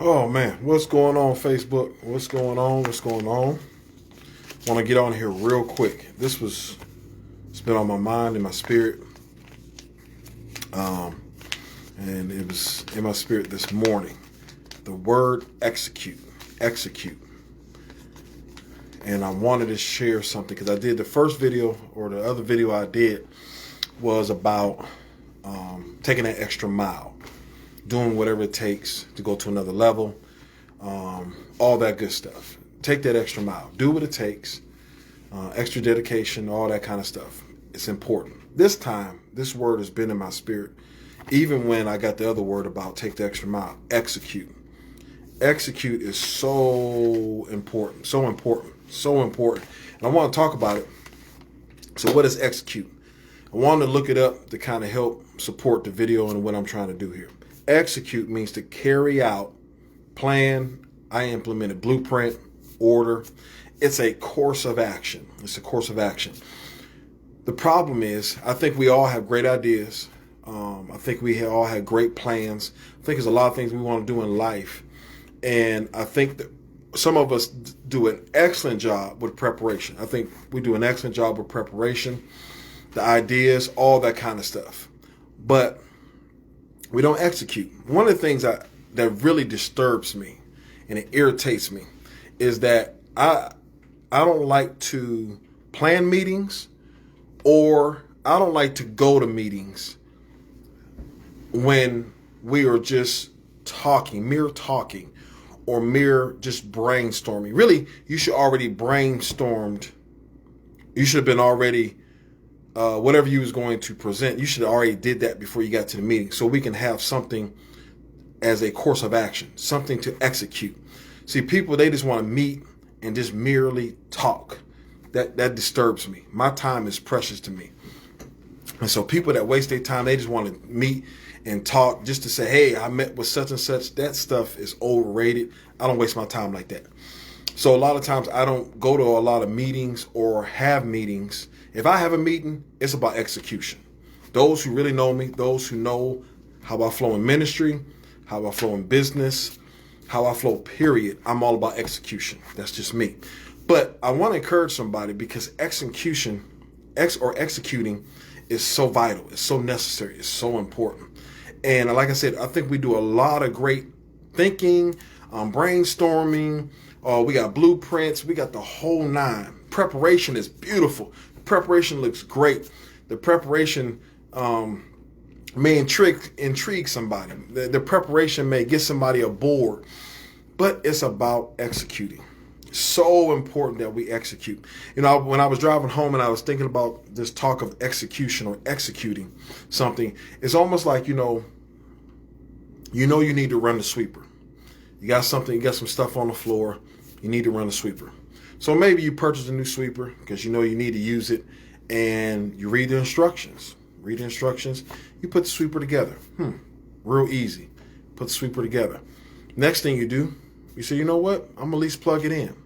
Oh man, what's going on, Facebook? What's going on? What's going on? Want to get on here real quick. It's been on my mind and my spirit. And it was in my spirit this morning. The word execute. And I wanted to share something because I did the first video, or the other video I did was about taking that extra mile, doing whatever it takes to go to another level, all that good stuff. Take that extra mile, do what it takes, extra dedication, all that kind of stuff. It's important. This time, this word has been in my spirit, even when I got the other word about take the extra mile, execute. Execute is so important, so important, so important. And I want to talk about it. So what is execute? I wanted to look it up to kind of help support the video and what I'm trying to do here. Execute means to carry out, plan, I implemented, blueprint, order. It's a course of action. It's a course of action. The problem is, I think we all have great ideas. I think we all have great plans. I think there's a lot of things we want to do in life. And I think that some of us do an excellent job with preparation. I think we do an excellent job with preparation, the ideas, all that kind of stuff. But we don't execute. One of the things that really disturbs me and it irritates me is that I don't like to plan meetings, or I don't like to go to meetings when we are just talking, mere talking, or mere just brainstorming. Really, you should already brainstormed. You should have been already, whatever you was going to present, you should have already did that before you got to the meeting, so we can have something as a course of action, something to execute. See, people, they just want to meet and just merely talk. That disturbs me. My time is precious to me. And so people that waste their time, they just want to meet and talk just to say, hey, I met with such and such. That stuff is overrated. I don't waste my time like that. So a lot of times I don't go to a lot of meetings or have meetings. If I have a meeting, it's about execution. Those who really know me, those who know how I flow in ministry, how I flow in business, how I flow, period, I'm all about execution. That's just me. But I want to encourage somebody, because executing is so vital. It's so necessary. It's so important. And like I said, I think we do a lot of great thinking, brainstorming. We got blueprints. We got the whole nine. Preparation is beautiful. Preparation looks great. The preparation may intrigue somebody. The preparation may get somebody aboard. But it's about executing. So important that we execute. You know, when I was driving home and I was thinking about this talk of execution or executing something, it's almost like, you need to run the sweeper. You got some stuff on the floor, you need to run the sweeper. So maybe you purchase a new sweeper because you know you need to use it, and you read the instructions. You put the sweeper together. Real easy. Put the sweeper together. Next thing you do, you say, you know what? I'm gonna at least plug it in.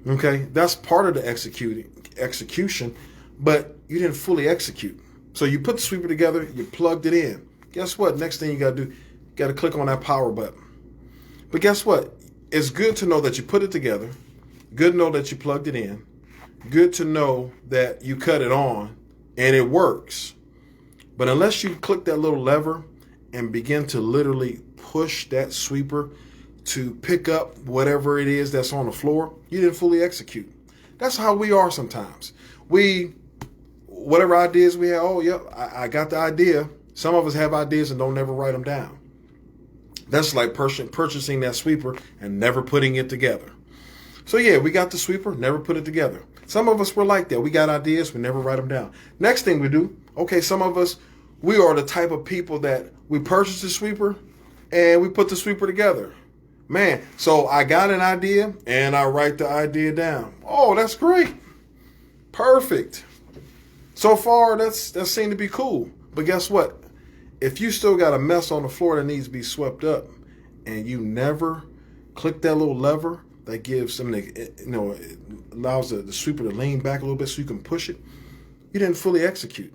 Okay, that's part of the execution, but you didn't fully execute. So you put the sweeper together, you plugged it in. Guess what? Next thing you gotta do, you gotta click on that power button. But guess what? It's good to know that you put it together. Good to know that you plugged it in. Good to know that you cut it on and it works. But unless you click that little lever and begin to literally push that sweeper to pick up whatever it is that's on the floor, you didn't fully execute. That's how we are sometimes. Whatever ideas we have, I got the idea. Some of us have ideas and don't never write them down. That's like purchasing that sweeper and never putting it together. So yeah, we got the sweeper, never put it together. Some of us were like that. We got ideas, we never write them down. Next thing we do, some of us, we are the type of people that we purchase the sweeper and we put the sweeper together. Man, so I got an idea and I write the idea down. Oh, that's great. Perfect. So far, that seemed to be cool. But guess what? If you still got a mess on the floor that needs to be swept up, and you never click that little lever that gives them, it allows the sweeper to lean back a little bit so you can push it, you didn't fully execute.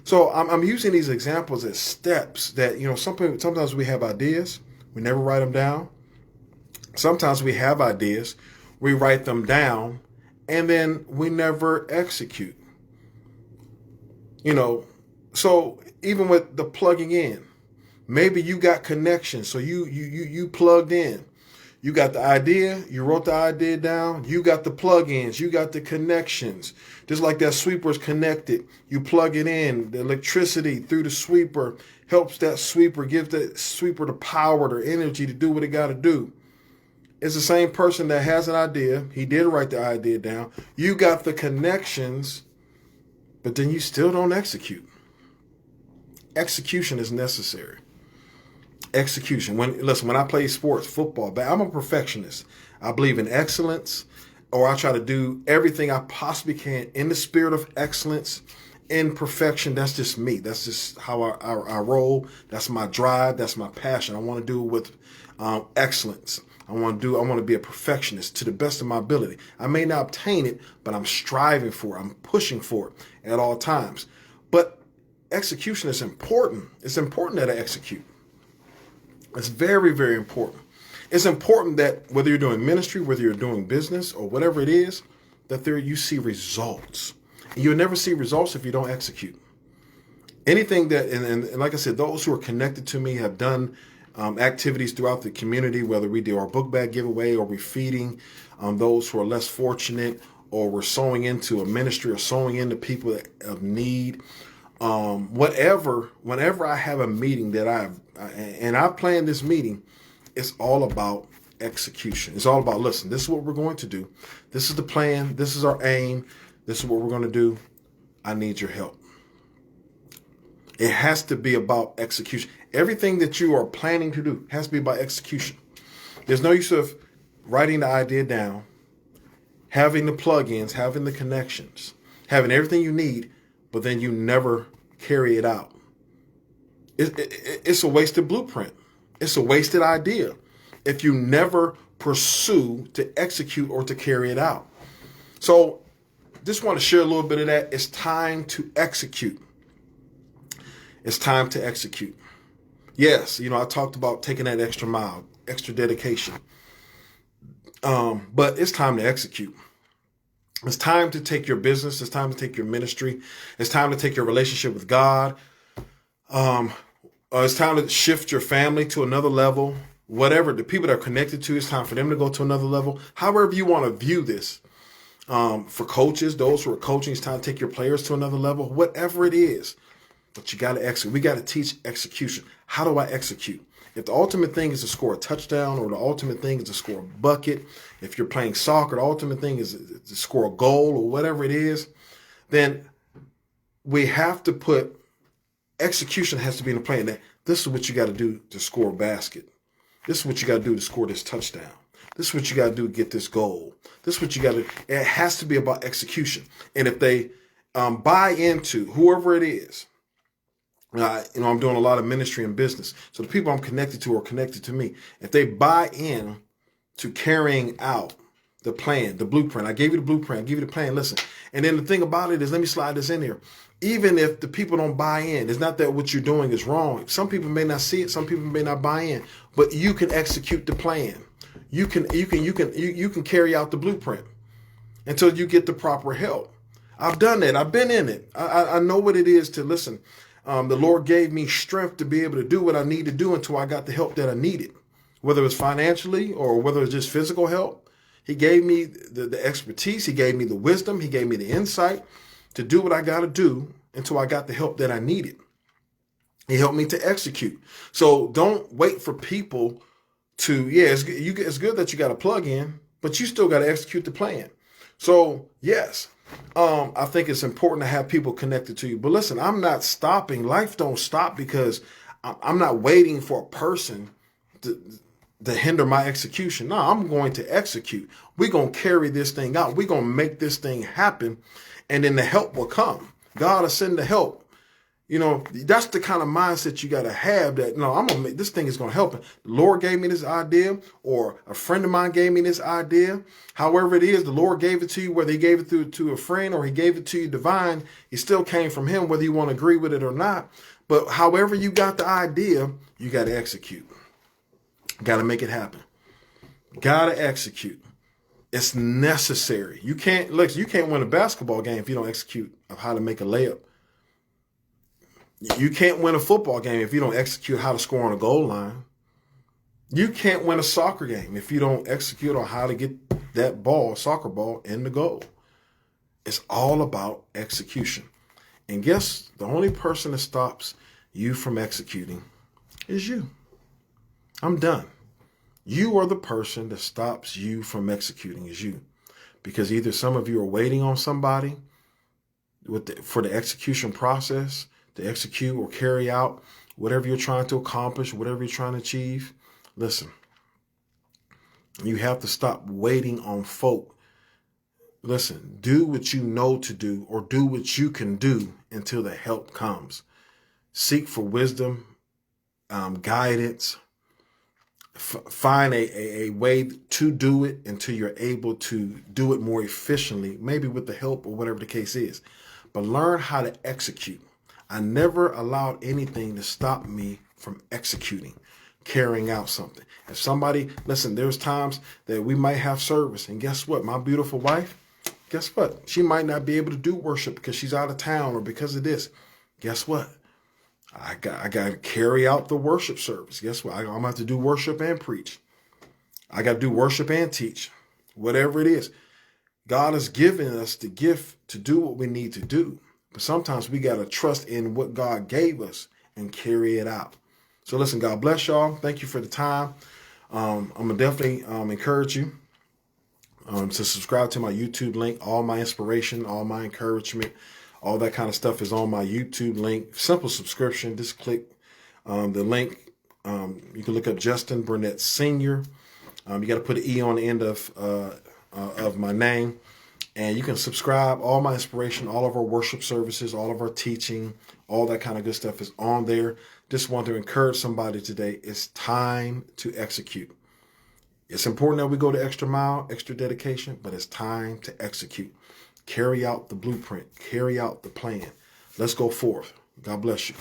So I'm using these examples as steps that, sometimes we have ideas, we never write them down. Sometimes we have ideas, we write them down, and then we never execute. So even with the plugging in, maybe you got connections, so you plugged in. You got the idea, you wrote the idea down, you got the plugins, you got the connections. Just like that sweeper is connected, you plug it in. The electricity through the sweeper helps that sweeper, gives that sweeper the power, the energy to do what it got to do. It's the same person that has an idea. He did write the idea down. You got the connections, but then you still don't execute. Execution is necessary. Execution. When I play sports, football, I'm a perfectionist. I believe in excellence, or I try to do everything I possibly can in the spirit of excellence, in perfection. That's just me. That's just how I roll. That's my drive. That's my passion. I want to do it with excellence. I want to be a perfectionist to the best of my ability. I may not obtain it, but I'm striving for it. I'm pushing for it at all times. But execution is important. It's important that I execute. It's very, very important. It's important that whether you're doing ministry, whether you're doing business or whatever it is, that you see results. And you'll never see results if you don't execute. Anything that, and like I said, those who are connected to me have done activities throughout the community, whether we do our book bag giveaway or we're feeding those who are less fortunate, or we're sowing into a ministry or sowing into people of need. Whenever I have a meeting that I plan this meeting, it's all about execution. It's all about, listen, this is what we're going to do. This is the plan. This is our aim. This is what we're going to do. I need your help. It has to be about execution. Everything that you are planning to do has to be about execution. There's no use of writing the idea down, having the plugins, having the connections, having everything you need, but then you never carry it out. It's a wasted blueprint. It's a wasted idea if you never pursue to execute or to carry it out. So just want to share a little bit of that. It's time to execute. It's time to execute. Yes, I talked about taking that extra mile, extra dedication. But it's time to execute. It's time to take your business. It's time to take your ministry. It's time to take your relationship with God. It's time to shift your family to another level. Whatever the people that are connected to, it's time for them to go to another level. However you want to view this. For coaches, those who are coaching, it's time to take your players to another level. Whatever it is. But you got to execute. We got to teach execution. How do I execute? If the ultimate thing is to score a touchdown, or the ultimate thing is to score a bucket, if you're playing soccer, the ultimate thing is to score a goal or whatever it is, then we have to put execution has to be in the plan. That this is what you got to do to score a basket. This is what you got to do to score this touchdown. This is what you got to do to get this goal. This is what you got to. It has to be about execution. And if they buy into whoever it is. I'm doing a lot of ministry and business. So the people I'm connected to are connected to me. If they buy in to carrying out the plan, the blueprint, I gave you the blueprint, I give you the plan, listen. And then the thing about it is, let me slide this in here. Even if the people don't buy in, it's not that what you're doing is wrong. Some people may not see it. Some people may not buy in, but you can execute the plan. You can carry out the blueprint until you get the proper help. I've done that. I've been in it. I know what it is to listen. The Lord gave me strength to be able to do what I need to do until I got the help that I needed, whether it was financially or whether it was just physical help. He gave me the expertise. He gave me the wisdom. He gave me the insight to do what I got to do until I got the help that I needed. He helped me to execute. So don't wait for people to, it's good that you got a plug in, but you still got to execute the plan. So yes. I think it's important to have people connected to you. But listen, I'm not stopping. Life don't stop because I'm not waiting for a person to hinder my execution. No, I'm going to execute. We're going to carry this thing out. We're going to make this thing happen. And then the help will come. God will send the help. That's the kind of mindset you got to have that, I'm going to make this thing is going to help. The Lord gave me this idea, or a friend of mine gave me this idea. However it is, the Lord gave it to you, whether he gave it to a friend or he gave it to you divine, it still came from him, whether you want to agree with it or not. But however you got the idea, you got to execute. Got to make it happen. Gotta execute. It's necessary. You can't win a basketball game if you don't execute of how to make a layup. You can't win a football game if you don't execute how to score on a goal line. You can't win a soccer game if you don't execute on how to get that ball, soccer ball, in the goal. It's all about execution. And guess the only person that stops you from executing is you. I'm done. You are the person that stops you from executing is you. Because either some of you are waiting on somebody for the execution process to execute or carry out whatever you're trying to accomplish, whatever you're trying to achieve. Listen, you have to stop waiting on folk. Listen, do what you know to do or do what you can do until the help comes. Seek for wisdom, guidance. Find a way to do it until you're able to do it more efficiently, maybe with the help or whatever the case is. But learn how to execute. I never allowed anything to stop me from executing, carrying out something. If somebody, listen, there's times that we might have service, and guess what? My beautiful wife, guess what? She might not be able to do worship because she's out of town or because of this. Guess what? I got to carry out the worship service. Guess what? I'm going to have to do worship and preach. I got to do worship and teach. Whatever it is. God has given us the gift to do what we need to do. But sometimes we got to trust in what God gave us and carry it out. So listen, God bless y'all. Thank you for the time. I'm going to definitely encourage you to subscribe to my YouTube link. All my inspiration, all my encouragement, all that kind of stuff is on my YouTube link. Simple subscription. Just click the link. You can look up Justin Burnett Sr. You got to put an E on the end of my name. And you can subscribe. All my inspiration, all of our worship services, all of our teaching, all that kind of good stuff is on there. Just want to encourage somebody today. It's time to execute. It's important that we go the extra mile, extra dedication, but it's time to execute. Carry out the blueprint. Carry out the plan. Let's go forth. God bless you.